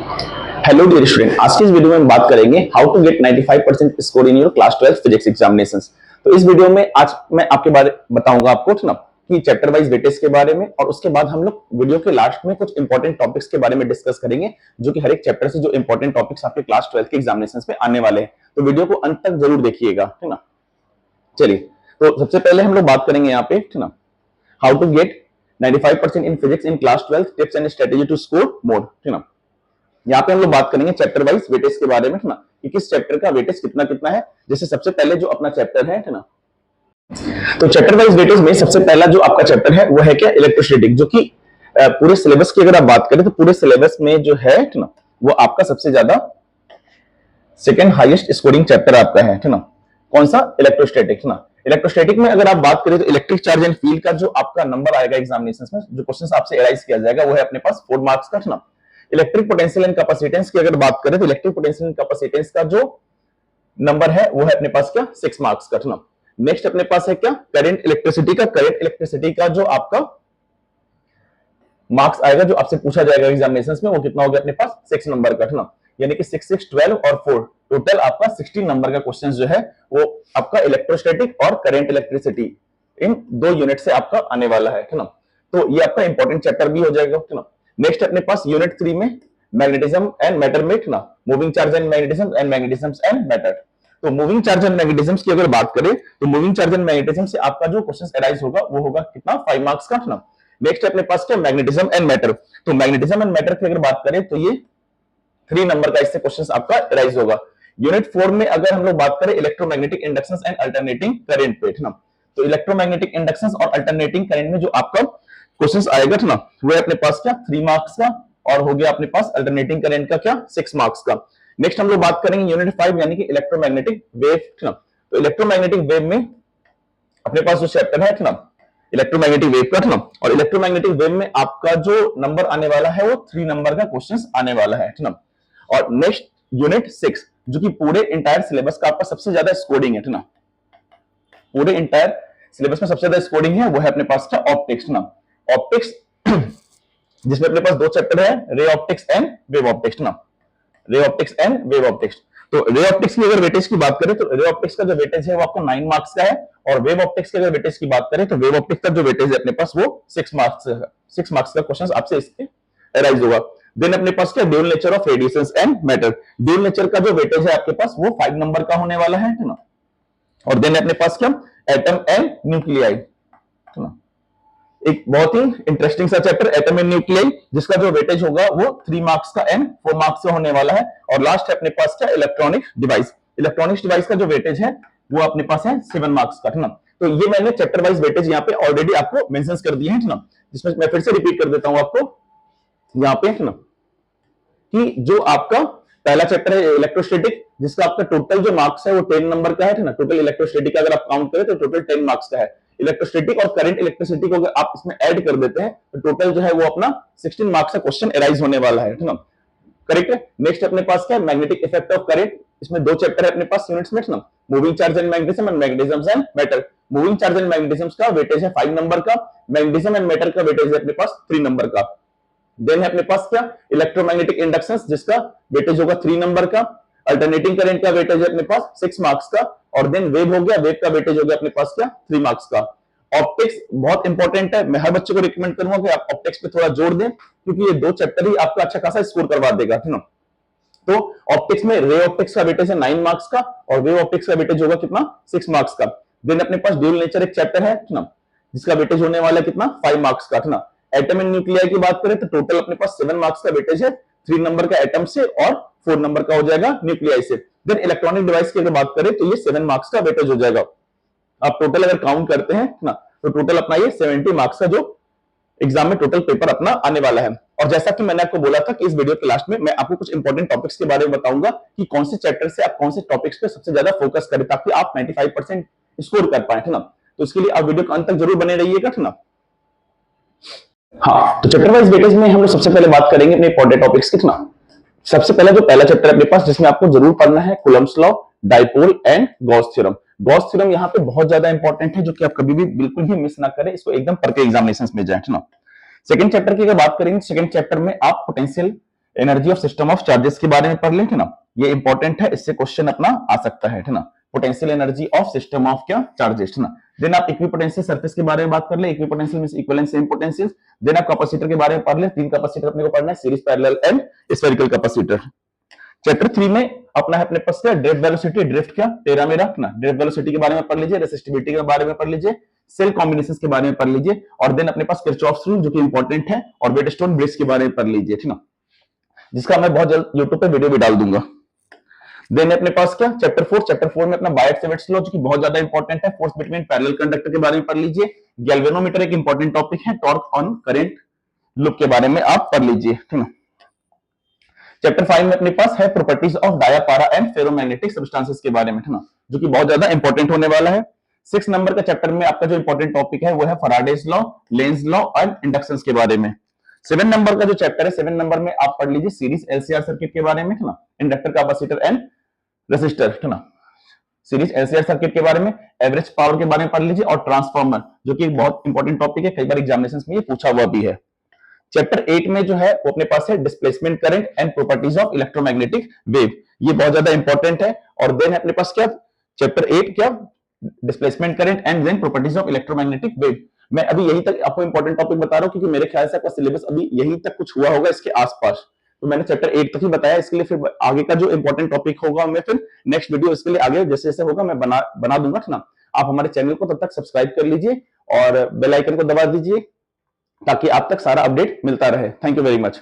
Hello dear student, आज की इस वीडियो में हम बात करेंगे how to get 95% score in your class 12 physics examinations. तो इस वीडियो में आज मैं आपके बारे बताऊंगा आपको ना कि चैप्टर वाइज वेटेज के बारे में, और उसके बाद हम लोग वीडियो के लास्ट में कुछ इंपॉर्टेंट टॉपिक्स के बारे में डिस्कस करेंगे, जो कि हर एक चैप्टर से जो इंपॉर्टेंट टॉपिक्स आपके क्लास 12 के एग्जामिनेशंस में आने वाले हैं। तो वीडियो को अंत तक जरूर देखिएगा, ठीक ना। चलिए, तो सबसे पहले हम लोग बात करेंगे यहाँ पे, ठीक ना, how to get 95% in physics in class 12 tips and strategy to score more, ठीक ना। यहाँ पे हम लोग बात करेंगे चैप्टर वाइज वेटेज के बारे में, ना, कि किस चैप्टर का वेटेज कितना कितना है। जैसे सबसे पहले जो अपना चैप्टर है ना, तो चैप्टर वाइज वेटेज में सबसे पहला जो आपका चैप्टर है वो है क्या, इलेक्ट्रोस्टैटिक, जो कि पूरे सिलेबस की अगर आप बात करें तो पूरे सिलेबस में जो है ना, वो आपका सबसे ज्यादा सेकंड हाईएस्ट स्कोरिंग चैप्टर आपका है, ठीक ना। कौन सा, इलेक्ट्रोस्टैटिक ना। इलेक्ट्रोस्टैटिक में अगर आप बात करें तो इलेक्ट्रिक चार्ज एंड फील्ड का जो आपका नंबर आएगा एग्जामिनेशन में, जो क्वेश्चन आपसे एराइज किया जाएगा, वो है अपने पास 4 मार्क्स का, ठीक ना। इलेक्ट्रिक पोटेंशियल एंड कैपेसिटेंस की अगर बात करें तो इलेक्ट्रिक पोटेंशियल एंड कैपेसिटेंस का जो नंबर है वो है अपने पास क्या, 6 मार्क्स का, ठीक ना। नेक्स्ट अपने पास है क्या, करंट इलेक्ट्रिसिटी का जो आपका मार्क्स आएगा, जो आपसे पूछा जाएगा एग्जामिनेशन में, वो कितना हो गया अपने पास, 6 नंबर का, ठीक ना। यानी कि 6 6 12 और 4 टोटल आपका 16 नंबर का क्वेश्चन जो है वो आपका इलेक्ट्रोस्टैटिक और करंट इलेक्ट्रिसिटी इन 2 यूनिट से आपका आने वाला है, ठीक ना। तो ये आपका इंपॉर्टेंट चैप्टर भी हो जाएगा, ठीक ना। नेक्स्ट अपने पास यूनिट 3 में मैग्नेटिज्म एंड मैटर में, ठीक ना, moving charge and magnetism and matter. तो मूविंग चार्ज एंड मैग्नेटिज्म की अगर बात करें तो मूविंग चार्ज एंड मैग्नेटिज्म से आपका जो क्वेश्चन अराइज होगा वो होगा कितना, 5 मार्क्स का, ठीक ना। नेक्स्ट अपने पास क्या, मैग्नेटिज्म एंड मैटर। तो मैग्नेटिज्म एंड मैटर की अगर बात करें तो ये 3 नंबर का इससे क्वेश्चन आपका अराइज होगा। यूनिट 4 में अगर हम लोग बात करें electromagnetic inductions and alternating current पे, ठीक ना, तो इलेक्ट्रोमैग्नेटिक इंडक्शंस और अल्टरनेटिंग करंट में जो आपका क्वेश्चंस आएगा, ठीक ना, वो है अपने पास क्या, 3 मार्क्स का, और हो गया अपने पास अल्टरनेटिंग करंट का क्या, 6 मार्क्स का। नेक्स्ट हम लोग बात करेंगे यूनिट 5 यानी कि इलेक्ट्रोमैग्नेटिक वेव, ठीक ना। तो इलेक्ट्रोमैग्नेटिक वेव में अपने पास जो चैप्टर है, ठीक ना, इलेक्ट्रोमैग्नेटिक वेव का, ठीक ना, और इलेक्ट्रोमैग्नेटिक वेव में आपका जो नंबर आने वाला है वो 3 नंबर का क्वेश्चन आने वाला है, ठीक ना। और नेक्स्ट यूनिट 6 जो कि पूरे इंटायर सिलेबस का आपका सबसे ज्यादा स्कोरिंग है, ठीक ना, पूरे इंटायर सिलेबस में सबसे ज्यादा स्कोरिंग है, वो है अपने पास क्या, ऑप्टिक्स ना। ऑप्टिक्स जिसमें अपने पास 2 चैप्टर है, ray optics and wave optics ना, ray optics and wave optics. तो रे ऑप्टिक्स की अगर वेटेज की बात करें तो रे ऑप्टिक्स का जो वेटेज है वो आपको 9 मार्क्स का है, और वेव ऑप्टिक्स की अगर वेटेज की बात करें तो वेव ऑप्टिक्स का जो वेटेज है अपने पास वो 6 मार्क्स है। 6 मार्क्स का क्वेश्चन आपसे इसके अराइज होगा। देन अपने पास क्या, dual nature of radiations and matter. Dual nature का जो वेटेज है आपके पास वो 5 नंबर का होने वाला है, ना। और देन अपने पास क्या, एटम एंड न्यूक्लियाई, ना। एक बहुत ही इंटरेस्टिंग सा चैप्टर एटम एंड न्यूक्लियाई, जिसका जो वेटेज होगा वो 3 मार्क्स का एंड 4 मार्क्स का होने वाला है। और लास्ट है अपने पास क्या, इलेक्ट्रॉनिक डिवाइस। इलेक्ट्रॉनिक्स डिवाइस का जो वेटेज है वो अपने पास है 7 मार्क्स का, ठीक ना। तो ये मैंने चैप्टर वाइज वेटेज यहाँ पे ऑलरेडी आपको मेंशन कर दिए हैं, ठीक ना, जिसमें मैं फिर से रिपीट कर देता हूं आपको यहाँ पे, ठीक ना, कि जो आपका पहला चैप्टर है इलेक्ट्रोस्टैटिक, जिसका आपका टोटल जो मार्क्स है वो 10 नंबर का है, ठीक ना। टोटल इलेक्ट्रोस्टैटिक का अगर आप काउंट करें तो टोटल 10 मार्क्स का है। इलेक्ट्रोस्टैटिक और करंट इलेक्ट्रिसिटी को अगर आप इसमें ऐड कर देते हैं तो टोटल जो है वो अपना 16 मार्क्स का क्वेश्चन अराइज होने वाला है, ठीक ना। करेक्ट है। नेक्स्ट अपने पास क्या है, मैग्नेटिक इफेक्ट ऑफ करंट। इसमें 2 चैप्टर है अपने पास यूनिट्स में, ना, moving charge and magnetism and magnetism and matter. Moving charge and magnetism का वेटेज है 5 नंबर का, मैग्नेटिज्म एंड मैटर का वेटेज है अपने पास 3 नंबर का। देन है अपने पास क्या, इलेक्ट्रोमैग्नेटिक इंडक्शंस, जिसका वेटेज होगा 3 नंबर का। अल्टरनेटिंग करंट का वेटेज है अपने पास 6 मार्क्स का। और देन वेव हो गया, वेव का वेटेज हो गया अपने पास क्या, 3 मार्क्स का। ऑप्टिक्स बहुत इंपॉर्टेंट है, मैं हर बच्चे को रिकमेंड करूंगा कि आप ऑप्टिक्स पे थोड़ा जोर दें, क्योंकि ये 2 चैप्टर ही आपका अच्छा खासा स्कोर करवा देगा, ठीक ना। तो ऑप्टिक्स में रे ऑप्टिक्स का वेटेज है 9 मार्क्स का, और वेव ऑप्टिक्स का वेटेज होगा कितना, 6 मार्क्स का। देन अपने पास ड्यूल नेचर एक चैप्टर है, ठीक ना, जिसका वेटेज होने वाला कितना, 5 मार्क्स का, ठीक ना। एटम एंड न्यूक्लियाई की बात करें तो टोटल अपने पास 7 मार्क्स का वेटेज है, 3 नंबर का एटम से और 4 नंबर का हो जाएगा न्यूक्लियाई से। देन इलेक्ट्रॉनिक डिवाइस की अगर बात करें तो ये 7 मार्क्स का वेटेज हो जाएगा। आप टोटल अगर काउंट करते हैं ना, तो टोटल अपना ये 70 मार्क्स का जो एग्जाम में टोटल पेपर अपना आने वाला है। और जैसा कि मैंने आपको बोला था कि इस वीडियो के लास्ट में मैं आपको कुछ इंपॉर्टेंट टॉपिक्स के बारे में बताऊंगा कि कौन से चैप्टर से आप कौन से टॉपिक्स पे सबसे ज्यादा फोकस करें, ताकि आप 95% स्कोर कर पाए, ठीक ना। तो इसके लिए आप वीडियो के अंत तक जरूर बने रहिएगा, ठीक ना। हाँ, तो चैप्टर वाइज वेटेज में हम लोग सबसे पहले बात करेंगे अपने इंपॉर्टेंट टॉपिक्स की, ठीक ना। सबसे पहला जो पहला चैप्टर है अपने पास, जिसमें आपको जरूर पढ़ना है Coulomb's law, dipole and Gauss theorem. Gauss theorem यहाँ पे बहुत ज्यादा इंपॉर्टेंट है, जो कि आप कभी भी बिल्कुल भी मिस ना करें, इसको एकदम पढ़ के एग्जामिनेशंस में जाए, ठीक ना। सेकंड चैप्टर की अगर बात करेंगे, सेकंड चैप्टर में आप potential energy of system of charges के बारे में पढ़ ले, ना, ये इंपॉर्टेंट है, इससे क्वेश्चन अपना आ सकता है ना। Potential energy of system of क्या चार्जेस, है ना। देन आप इक्विपोटेंशियल सरफेस के बारे में बात कर ले, equipotential means equivalent same potential. Then आप कैपेसिटर के बारे में पढ़ ले, तीन कैपेसिटर अपने को पढ़ना है, series, parallel and spherical capacitor. Chapter 3 में अपना है अपने पास क्या, ड्रिफ्ट वेलोसिटी, ड्रिफ्ट क्या टेरा में रखना, ड्रिफ्ट वेलोसिटी के बारे में पढ़ लीजिए, रेसिस्टिविटी के बारे में पढ़ लीजिए, सेल कॉम्बिनेशंस के बारे में पढ़ लीजिए, और देन अपने पास किरचॉफ्स रूल जो कि इंपॉर्टेंट है, और वेटस्टोन ब्रिज के बारे में पढ़ लीजिए, ठीक ना, जिसका मैं बहुत जल्द यूट्यूब पे वीडियो भी डाल दूंगा। देन अपने पास क्या चैप्टर 4 में अपना बायट-सेवर्ट्स लॉ जो कि बहुत ज्यादा इंपॉर्टेंट है, फोर्स बिटवीन पैरेलल कंडक्टर के बारे में पढ़ लीजिए, गैल्वेनोमीटर एक इंपॉर्टेंट टॉपिक है, टॉर्क ऑन करंट लूप के बारे में आप पढ़ लीजिए, ठीक ना। चैप्टर 5 में अपने पास है प्रॉपर्टीज ऑफ डाया, पारा एंड फेरोमैग्नेटिक सब्सटेंसेस के बारे में, है ना, जो कि बहुत ज्यादा इंपॉर्टेंट होने वाला है। 6 नंबर का चैप्टर में आपका जो इंपॉर्टेंट टॉपिक है वो है Faraday's law, Lenz law and inductions के बारे में। 7 नंबर का जो चैप्टर है, 7 नंबर में आप पढ़ लीजिए सीरीज एलसीआर सर्किट के बारे में, है ना, इंडक्टर, कैपेसिटर एंड रेसिस्टर, है ना, सीरीज एलसीआर सर्किट के बारे में, एवरेज पावर के बारे में पढ़ लीजिए, और ट्रांसफार्मर जो कि एक बहुत इंपॉर्टेंट टॉपिक है, कई बार एग्जामिनेशंस में ये पूछा हुआ भी है। चैप्टर 8 में जो है वो अपने पास है displacement current and properties of electromagnetic wave, ये बहुत ज्यादा इंपॉर्टेंट है। और देन है अपने पास क्या चैप्टर 8 क्या displacement current and then properties of electromagnetic wave. मैं अभी यही तक आपको इंपॉर्टेंट टॉपिक बता रहा हूं, क्योंकि मेरे ख्याल से आपका सिलेबस अभी यही तक कुछ हुआ होगा, इसके आसपास, तो मैंने चैप्टर 8 तक ही बताया। इसके लिए फिर आगे का जो इंपॉर्टेंट टॉपिक होगा मैं फिर नेक्स्ट वीडियो इसके लिए आगे जैसे जैसे होगा मैं बना दूंगा, ना। आप हमारे चैनल को तब तक सब्सक्राइब कर लीजिए और बेल आइकन को दबा दीजिए ताकि आप तक सारा अपडेट मिलता रहे। Thank you very much.